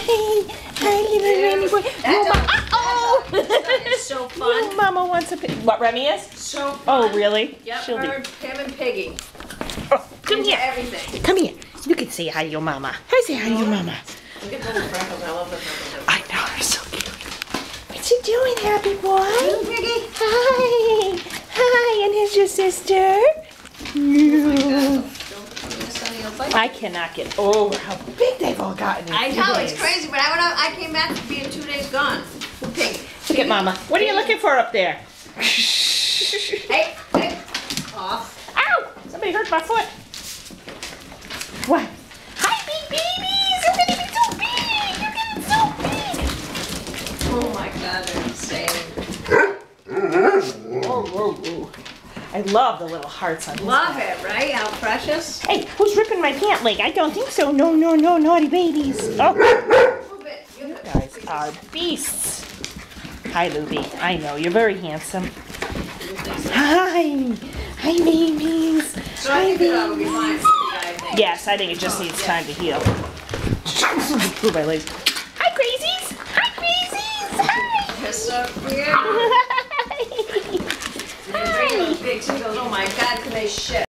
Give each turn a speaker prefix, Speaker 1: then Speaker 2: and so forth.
Speaker 1: Hi, little Remy boy.
Speaker 2: It's so fun.
Speaker 1: Your mama wants a pig. What, Remy is?
Speaker 2: So fun.
Speaker 1: Oh, really?
Speaker 2: Yep,
Speaker 1: She'll be.
Speaker 2: him and Piggy.
Speaker 1: Oh, come
Speaker 2: Into
Speaker 1: here.
Speaker 2: everything.
Speaker 1: Come here. You can say hi to your mama. Hi, say hi to your mama.
Speaker 2: Look at the little freckles. I love the freckles.
Speaker 1: I know, they're so cute. What you doing, happy boy?
Speaker 2: Hey, Piggy.
Speaker 1: Hi. Hi, and here's your sister. No. I cannot get over how big they've all gotten.
Speaker 2: I know, it's crazy, but I came back to being 2 days gone. Piggy.
Speaker 1: Look at mama. What are you looking for up there?
Speaker 2: Hey, off.
Speaker 1: Ow! Somebody hurt my foot. What? Hi, big babies! You're gonna be so big! You're getting so big!
Speaker 2: Oh my God, they're insane.
Speaker 1: Whoa, whoa, whoa. I love the little hearts on his
Speaker 2: Love
Speaker 1: back.
Speaker 2: it, right? How precious.
Speaker 1: Hey, who's ripping my pant leg? I don't think so. No, no, no, naughty babies. Oh,
Speaker 2: Move it.
Speaker 1: you guys are beasts. Hi, Luby. I know, you're very handsome. Hi. Hi, babies.
Speaker 2: So I think that will be fine for the guy, I think.
Speaker 1: Yes, I think it just needs time to heal. Ooh, my legs. Hi, crazies. Hi, crazies. Hi.
Speaker 2: They're so cute.
Speaker 1: Hi.
Speaker 2: Big, oh my God, can they shit?